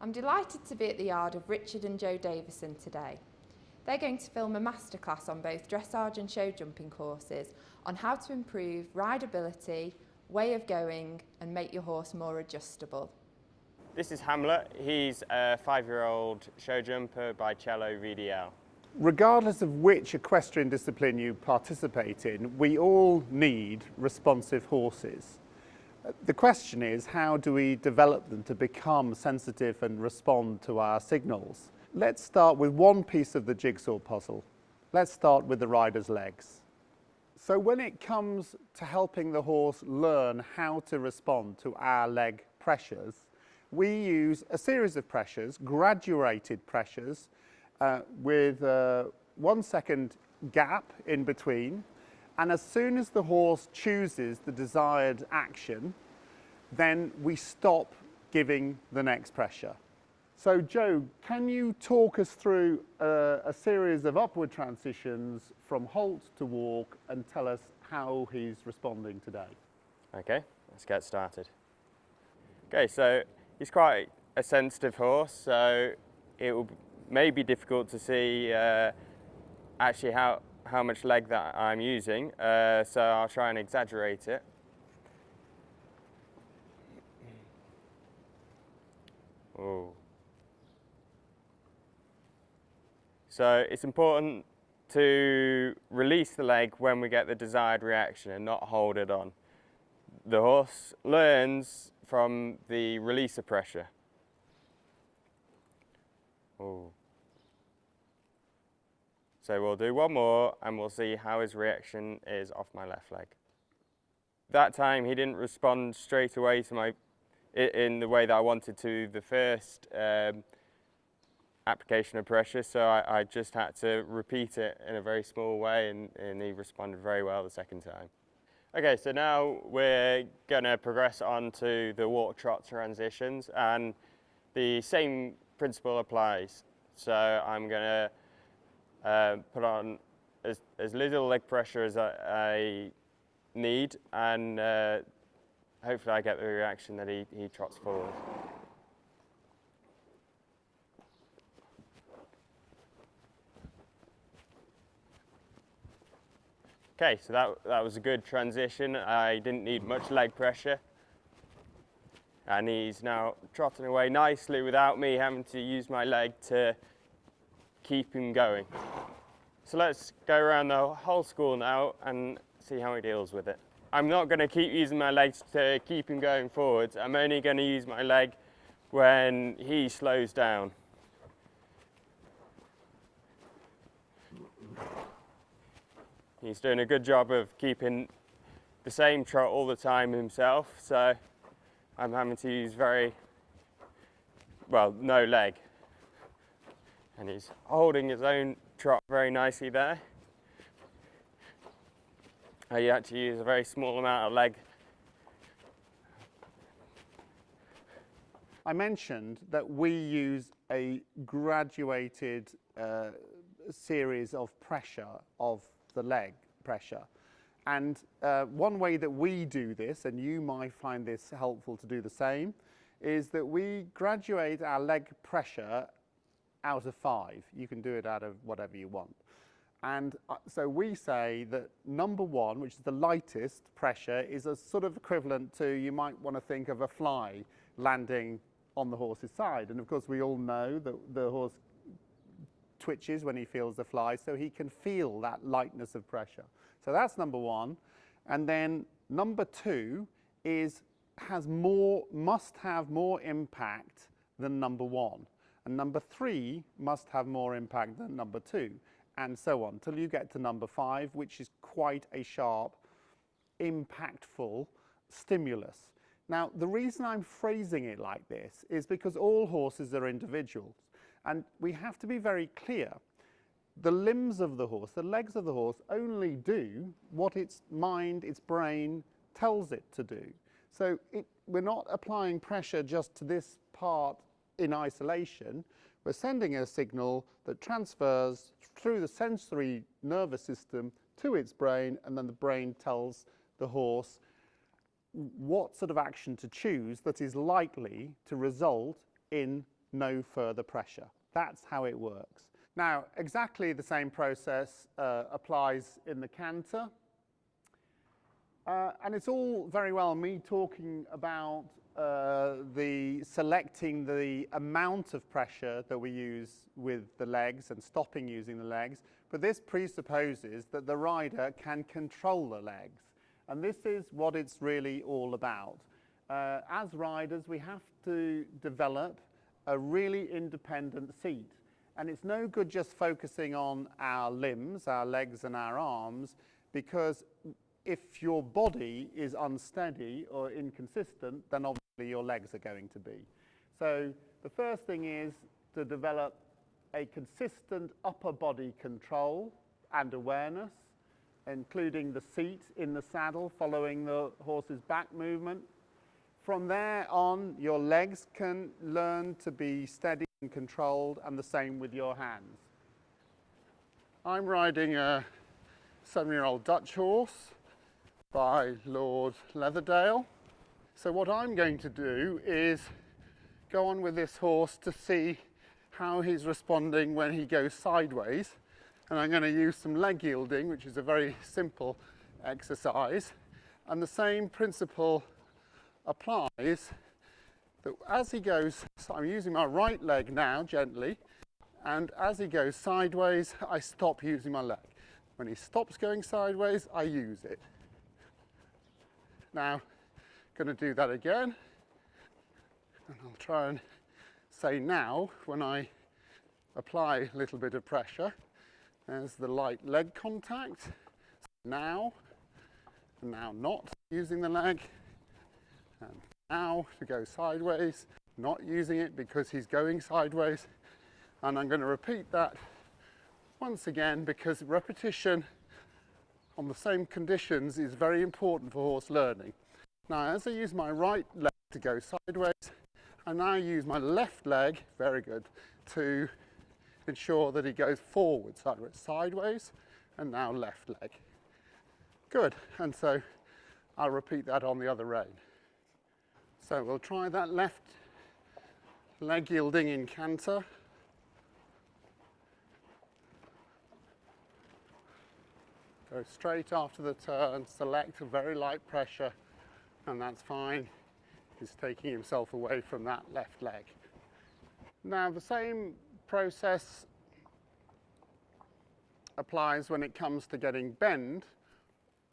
I'm delighted to be at the yard of Richard and Joe Davison today. They're going to film a masterclass on both dressage and show jumping courses on how to improve rideability, way of going and make your horse more adjustable. This is Hamlet. He's a 5-year-old show jumper by Cello VDL. Regardless of which equestrian discipline you participate in, we all need responsive horses. The question is, how do we develop them to become sensitive and respond to our signals? Let's start with one piece of the jigsaw puzzle. Let's start with the rider's legs. So when it comes to helping the horse learn how to respond to our leg pressures, we use a series of pressures, graduated pressures, with a 1 second gap in between. And as soon as the horse chooses the desired action, then we stop giving the next pressure. So Joe, can you talk us through a series of upward transitions from halt to walk and tell us how he's responding today? Okay, let's get started. Okay, so he's quite a sensitive horse, so it will may be difficult to see actually how much leg that I'm using, so I'll try and exaggerate it. Ooh. So it's important to release the leg when we get the desired reaction and not hold it on. The horse learns from the release of pressure. Ooh. So we'll do one more and we'll see how his reaction is off my left leg. That time he didn't respond straight away to in the way that I wanted to the first application of pressure, so I just had to repeat it in a very small way, and he responded very well the second time. Okay, so now we're going to progress on to the walk-trot transitions, and the same principle applies. So I'm going to put on as little leg pressure as I need, and hopefully I get the reaction that he trots forward. Okay, so that was a good transition. I didn't need much leg pressure. And he's now trotting away nicely without me having to use my leg to keep him going. So let's go around the whole school now and see how he deals with it. I'm not going to keep using my legs to keep him going forwards. I'm only going to use my leg when he slows down. He's doing a good job of keeping the same trot all the time himself, so I'm having to use no leg. And he's holding his own trot very nicely there. You had to use a very small amount of leg. I mentioned that we use a graduated series of pressure of the leg pressure. And one way that we do this, and you might find this helpful to do the same, is that we graduate our leg pressure out of 5. You can do it out of whatever you want. And so we say that number 1, which is the lightest pressure, is a sort of equivalent to, you might want to think of a fly landing on the horse's side. And of course we all know that the horse twitches when he feels the fly, so he can feel that lightness of pressure. So that's number 1. And then number 2 must have more impact than number 1. And number 3 must have more impact than number 2, and so on, till you get to number 5, which is quite a sharp, impactful stimulus. Now, the reason I'm phrasing it like this is because all horses are individuals, and we have to be very clear. The limbs of the horse, the legs of the horse, only do what its mind, its brain tells it to do. So we're not applying pressure just to this part in isolation. We're sending a signal that transfers through the sensory nervous system to its brain, and then the brain tells the horse what sort of action to choose that is likely to result in no further pressure. That's how it works. Now, exactly the same process applies in the Canter. And it's all very well me talking about selecting the amount of pressure that we use with the legs and stopping using the legs, but this presupposes that the rider can control the legs. And this is what it's really all about. As riders, we have to develop a really independent seat. And it's no good just focusing on our limbs, our legs and our arms, because if your body is unsteady or inconsistent, then obviously your legs are going to be. So the first thing is to develop a consistent upper body control and awareness, including the seat in the saddle following the horse's back movement. From there on, your legs can learn to be steady and controlled, and the same with your hands. I'm riding a 7-year-old Dutch horse by Lord Leatherdale. So what I'm going to do is go on with this horse to see how he's responding when he goes sideways. And I'm going to use some leg yielding, which is a very simple exercise. And the same principle applies that as he goes, so I'm using my right leg now gently, and as he goes sideways, I stop using my leg. When he stops going sideways, I use it. Now, going to do that again, and I'll try and say now, when I apply a little bit of pressure, there's the light leg contact, now, and now not using the leg, and now to go sideways, not using it because he's going sideways, and I'm going to repeat that once again because repetition on the same conditions is very important for horse learning. Now, as I use my right leg to go sideways, I now use my left leg, very good, to ensure that he goes forward, sideways, and now left leg. Good, and so I'll repeat that on the other rein. So we'll try that left leg yielding in Canter. Go straight after the turn, select a very light pressure, and that's fine. He's taking himself away from that left leg. Now the same process applies when it comes to getting bend,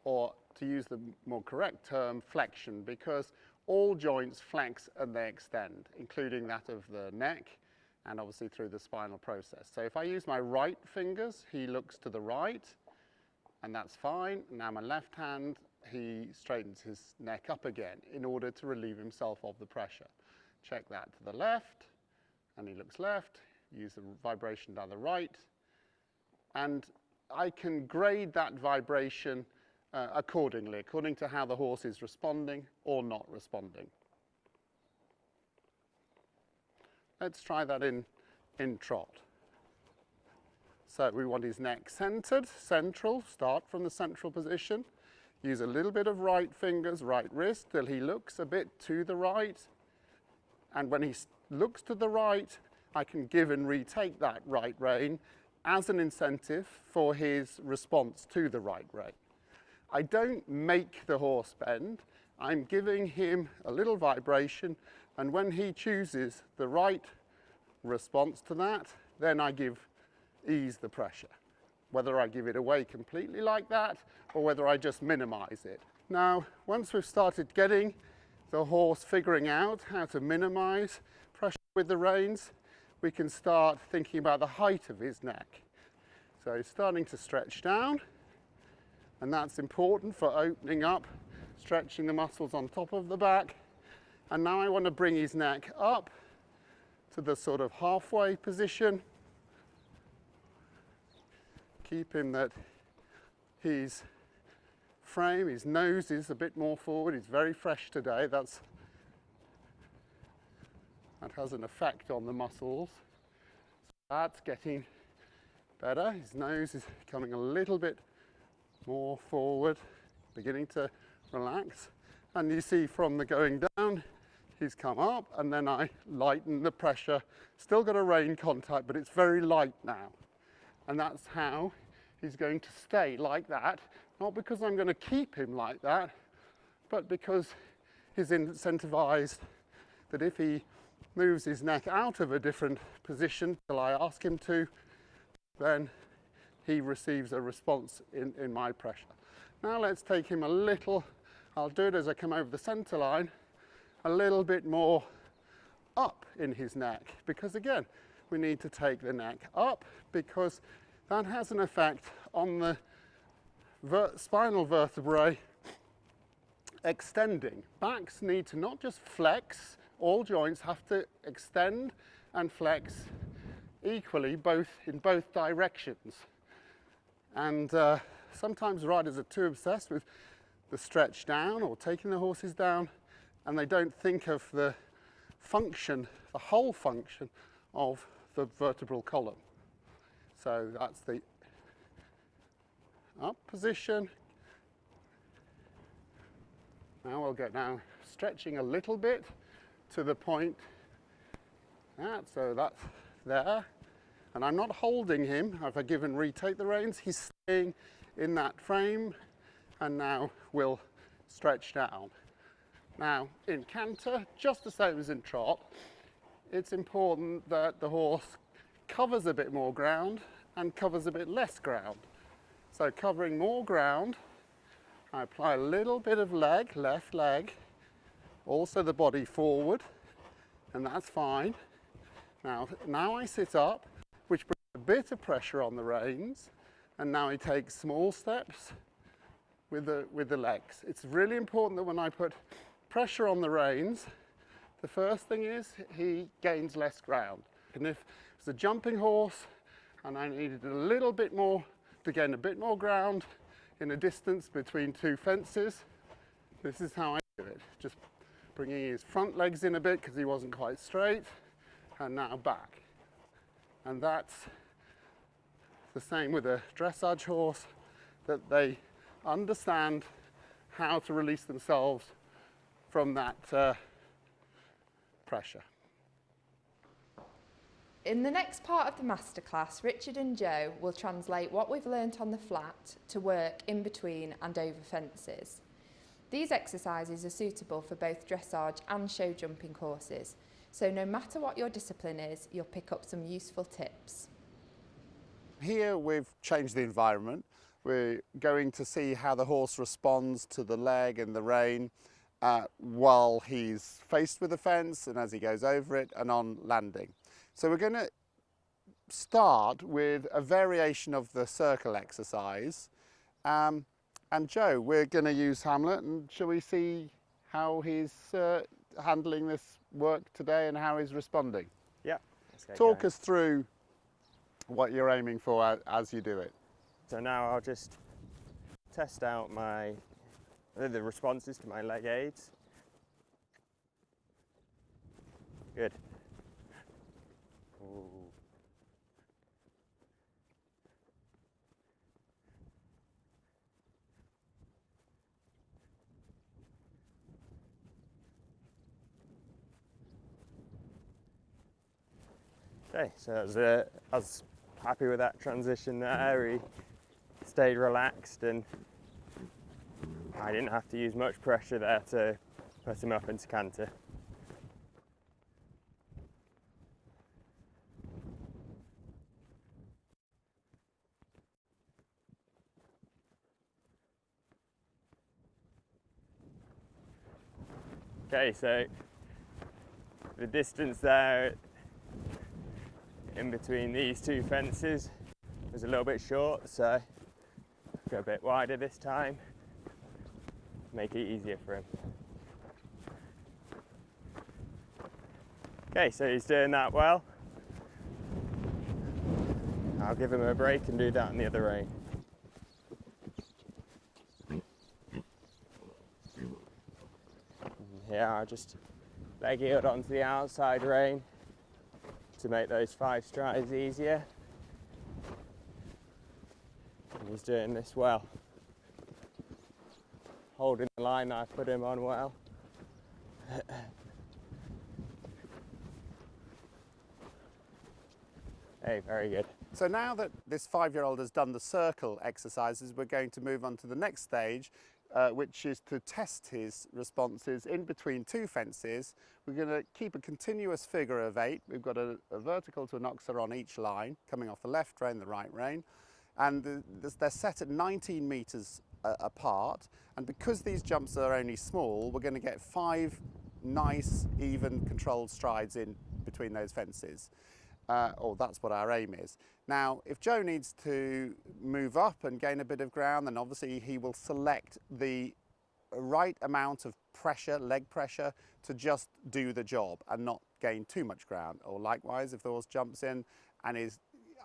or to use the more correct term, flexion, because all joints flex and they extend, including that of the neck and obviously through the spinal process. So if I use my right fingers, he looks to the right, and that's fine. Now my left hand, he straightens his neck up again in order to relieve himself of the pressure. Check that to the left, and he looks left, use the vibration down the right, and I can grade that vibration accordingly, according to how the horse is responding or not responding. Let's try that in trot. So we want his neck centered, central, start from the central position. Use a little bit of right fingers, right wrist, till he looks a bit to the right. And when he looks to the right, I can give and retake that right rein as an incentive for his response to the right rein. I don't make the horse bend. I'm giving him a little vibration, and when he chooses the right response to that, then I ease the pressure. Whether I give it away completely like that, or whether I just minimize it. Now, once we've started getting the horse figuring out how to minimize pressure with the reins, we can start thinking about the height of his neck. So he's starting to stretch down, and that's important for opening up, stretching the muscles on top of the back. And now I want to bring his neck up to the sort of halfway position. Keep him that his frame, his nose is a bit more forward. He's very fresh today. That has an effect on the muscles. So that's getting better. His nose is coming a little bit more forward, beginning to relax. And you see from the going down, he's come up, and then I lighten the pressure. Still got a rein contact, but it's very light now. And that's how he's going to stay like that. Not because I'm going to keep him like that, but because he's incentivized that if he moves his neck out of a different position till I ask him to, then he receives a response in my pressure. Now let's take him a little, I'll do it as I come over the center line, a little bit more up in his neck, because again, we need to take the neck up because that has an effect on the spinal vertebrae extending. Backs need to not just flex, all joints have to extend and flex equally, in both directions. And sometimes riders are too obsessed with the stretch down or taking the horses down, and they don't think of the function, the whole function of the vertebral column. So that's the up position. Now we'll get down, stretching a little bit to the point. So that's there. And I'm not holding him. If I give and retake the reins, he's staying in that frame, and now we'll stretch down. Now in canter, just the same as in trot, it's important that the horse covers a bit more ground and covers a bit less ground. So covering more ground, I apply a little bit of leg, left leg, also the body forward, and that's fine. Now I sit up, which brings a bit of pressure on the reins, and now I take small steps with the legs. It's really important that when I put pressure on the reins, the first thing is he gains less ground. And if it's a jumping horse and I needed a little bit more to gain a bit more ground in a distance between two fences, this is how I do it. Just bringing his front legs in a bit because he wasn't quite straight, and now back. And that's the same with a dressage horse, that they understand how to release themselves from that pressure. In the next part of the masterclass, Richard and Joe will translate what we've learnt on the flat to work in between and over fences. These exercises are suitable for both dressage and show jumping courses, so no matter what your discipline is, you'll pick up some useful tips. Here we've changed the environment. We're going to see how the horse responds to the leg and the rein while he's faced with the fence and as he goes over it and on landing. So we're going to start with a variation of the circle exercise. And Joe, we're going to use Hamlet, and shall we see how he's handling this work today and how he's responding? Yeah. Talk us through what you're aiming for as you do it. So now I'll just test out the responses to my leg aids. Good. Ooh. Okay, so I was happy with that transition there. He stayed relaxed and I didn't have to use much pressure there to put him up into canter. Okay, so the distance there in between these two fences was a little bit short, so go a bit wider this time, make it easier for him. Okay, so he's doing that well. I'll give him a break and do that on the other rein. Here I'll just leg it onto the outside rein to make those 5 strides easier. And he's doing this well. Holding the line that I put him on well. Hey, very good. So now that this 5-year-old has done the circle exercises, we're going to move on to the next stage, which is to test his responses in between two fences. We're going to keep a continuous figure of 8. We've got a vertical to an oxer on each line, coming off the left rein, the right rein, and they're set at 19 metres apart. And because these jumps are only small, we're going to get 5 nice, even, controlled strides in between those fences. Or that's what our aim is. Now, if Joe needs to move up and gain a bit of ground, then obviously he will select the right amount of pressure, leg pressure, to just do the job and not gain too much ground. Or likewise, if the horse jumps in and is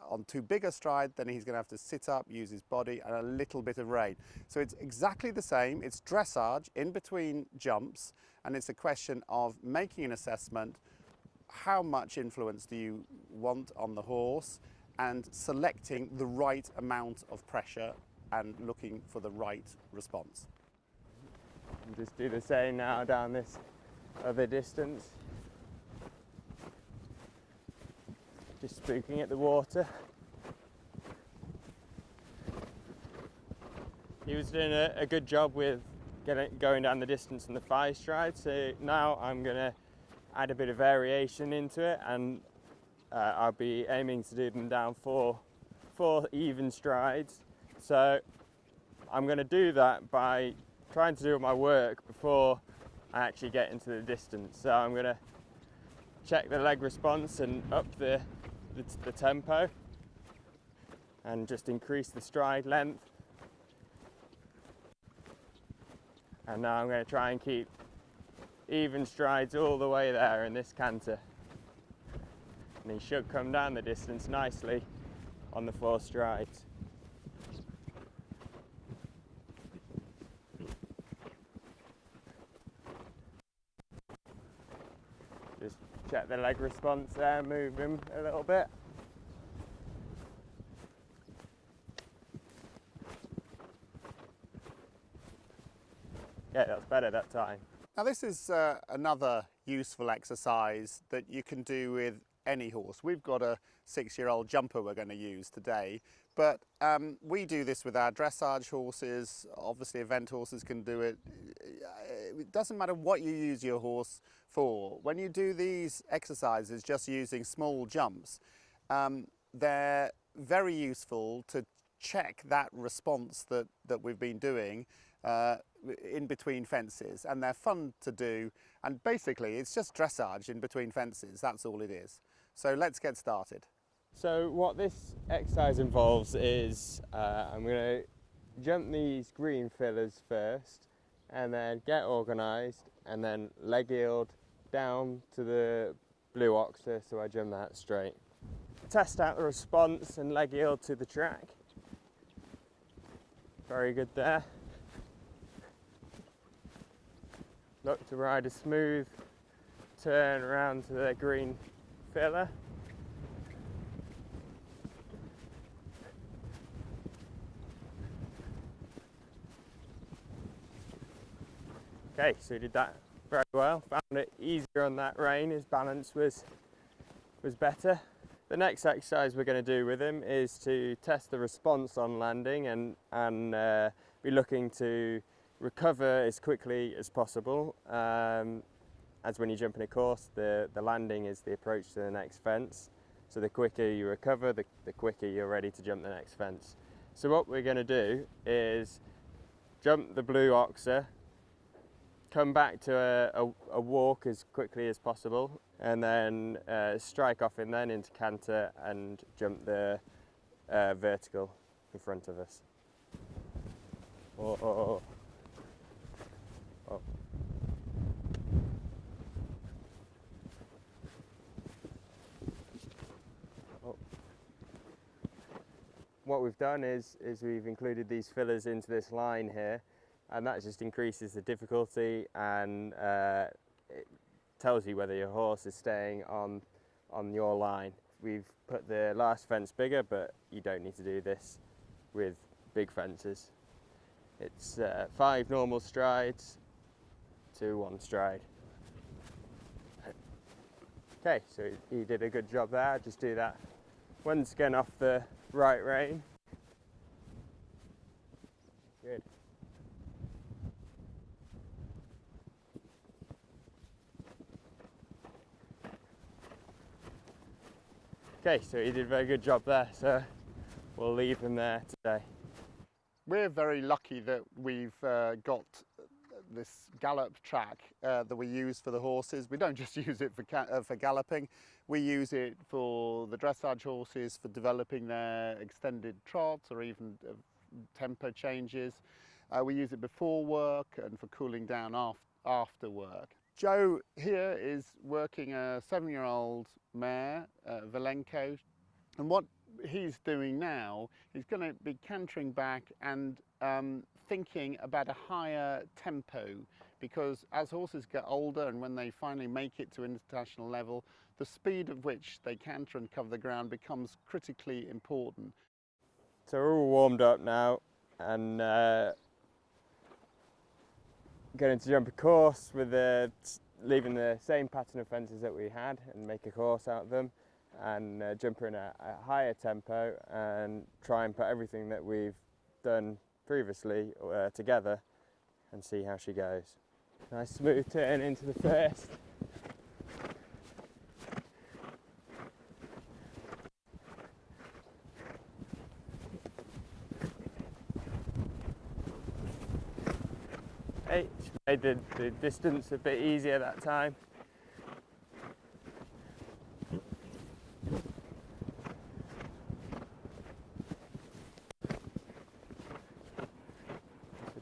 on too big a stride, then he's going to have to sit up, use his body, and a little bit of rein. So it's exactly the same. It's dressage in between jumps, and it's a question of making an assessment. How much influence do you want on the horse, and selecting the right amount of pressure and looking for the right response. And just do the same now down this other distance. Just spooking at the water. He was doing a good job with going down the distance in the 5 strides, so now I'm going to add a bit of variation into it, and I'll be aiming to do them down 4 even strides. So I'm going to do that by trying to do my work before I actually get into the distance. So I'm going to check the leg response and up the tempo and just increase the stride length. And now I'm going to try and keep even strides all the way there in this canter. And he should come down the distance nicely on the 4 strides. Just check the leg response there, move him a little bit. Yeah, that's better that time. Now this is another useful exercise that you can do with any horse. We've got a 6-year-old jumper we're going to use today, but we do this with our dressage horses. Obviously event horses can do it. It doesn't matter what you use your horse for. When you do these exercises just using small jumps, they're very useful to check that response that we've been doing in between fences, and they're fun to do, and basically it's just dressage in between fences. That's all it is. So let's get started. So what this exercise involves is I'm going to jump these green fillers first, and then get organised, and then leg yield down to the blue oxer, so I jump that straight. Test out the response and leg yield to the track. Very good there. Look to ride a smooth turn around to the green filler. Okay, so he did that very well. Found it easier on that rein. His balance was better. The next exercise we're going to do with him is to test the response on landing and be looking to recover as quickly as possible. As when you jump in a course, the landing is the approach to the next fence. So the quicker you recover, the quicker you're ready to jump the next fence. So what we're going to do is jump the blue oxer, come back to a walk as quickly as possible, and then strike off in then into canter and jump the vertical in front of us. Oh, oh, oh. Oh. Oh. What we've done is we've included these fillers into this line here, and that just increases the difficulty, and it tells you whether your horse is staying on your line. We've put the last fence bigger, but you don't need to do this with big fences. It's 5 normal strides to 1 stride. Okay, so he did a good job there. Just do that once again off the right rein. Good. Okay, so he did a very good job there, so we'll leave him there today. We're very lucky that we've got this gallop track that we use for the horses. We don't just use it for galloping, we use it for the dressage horses for developing their extended trot or even tempo changes. We use it before work and for cooling down after work. Joe here is working a 7-year-old mare, Valenko, and what he's doing now, he's going to be cantering back and thinking about a higher tempo, because as horses get older and when they finally make it to international level, the speed at which they canter and cover the ground becomes critically important. So we're all warmed up now and going to jump a course with leaving the same pattern of fences that we had and make a course out of them, and jump her in a higher tempo and try and put everything that we've done previously together and see how she goes. Nice smooth turn into the first. Hey, she made the distance a bit easier that time.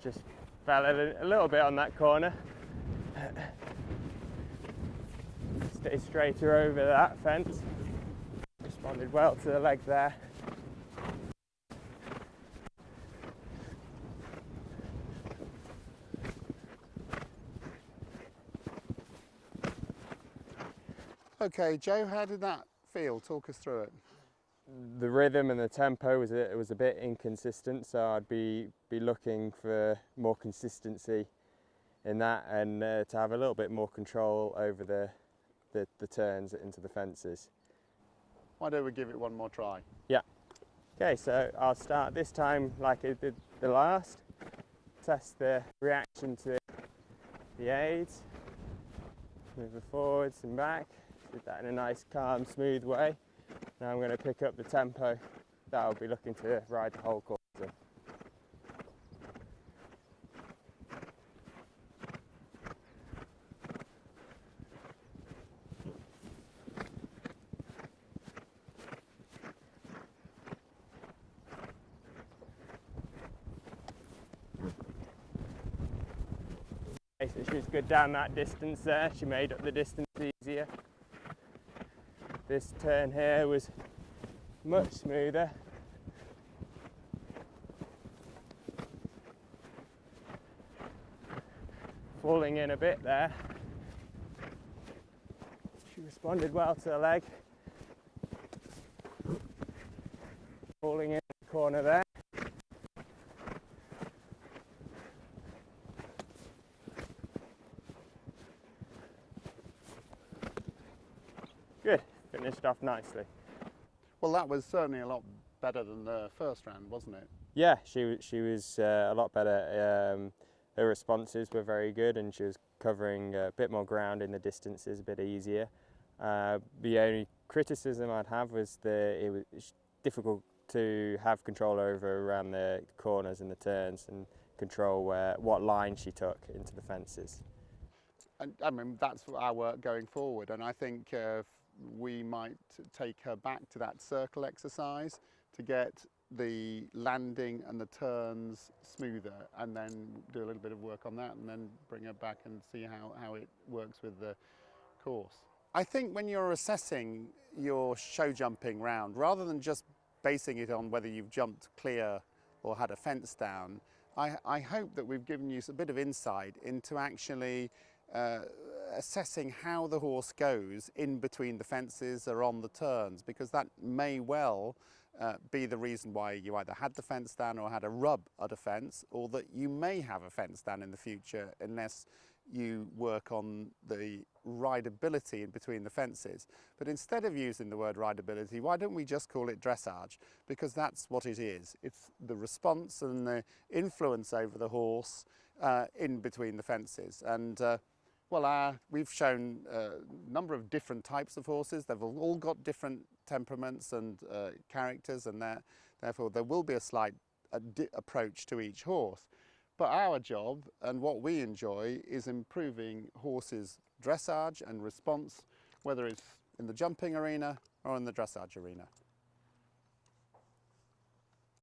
Just fell a little bit on that corner. Stay straighter over that fence. Responded well to the leg there. Okay, Joe, how did that feel? Talk us through it. The rhythm and the tempo was a bit inconsistent, so I'd be looking for more consistency in that, and to have a little bit more control over the turns into the fences. Why don't we give it one more try? Yeah. Okay, so I'll start this time like I did the last. Test the reaction to the aids. Move it forwards and back. Did that in a nice, calm, smooth way. Now I'm going to pick up the tempo that I'll be looking to ride the whole course in. Okay, so she was good down that distance there. She made up the distance easier. This turn here was much smoother. Falling in a bit there. She responded well to the leg. Falling in the corner there. Good. Finished off nicely. Well, that was certainly a lot better than the first round, wasn't it? Yeah, she was a lot better. Her responses were very good, and she was covering a bit more ground in the distances, a bit easier. The only criticism I'd have was it was difficult to have control over around the corners and the turns, and control what line she took into the fences. And I mean, that's our work going forward, and I think we might take her back to that circle exercise to get the landing and the turns smoother, and then do a little bit of work on that, and then bring her back and see how it works with the course. I think when you're assessing your show jumping round, rather than just basing it on whether you've jumped clear or had a fence down, I hope that we've given you a bit of insight into actually assessing how the horse goes in between the fences or on the turns, because that may well be the reason why you either had the fence down or had a rub at a fence, or that you may have a fence down in the future unless you work on the rideability in between the fences. But instead of using the word rideability, why don't we just call it dressage? Because that's what it is. It's the response and the influence over the horse in between the fences. And well, we've shown a number of different types of horses. They've all got different temperaments and characters, and therefore there will be a slight approach to each horse. But our job and what we enjoy is improving horses' dressage and response, whether it's in the jumping arena or in the dressage arena.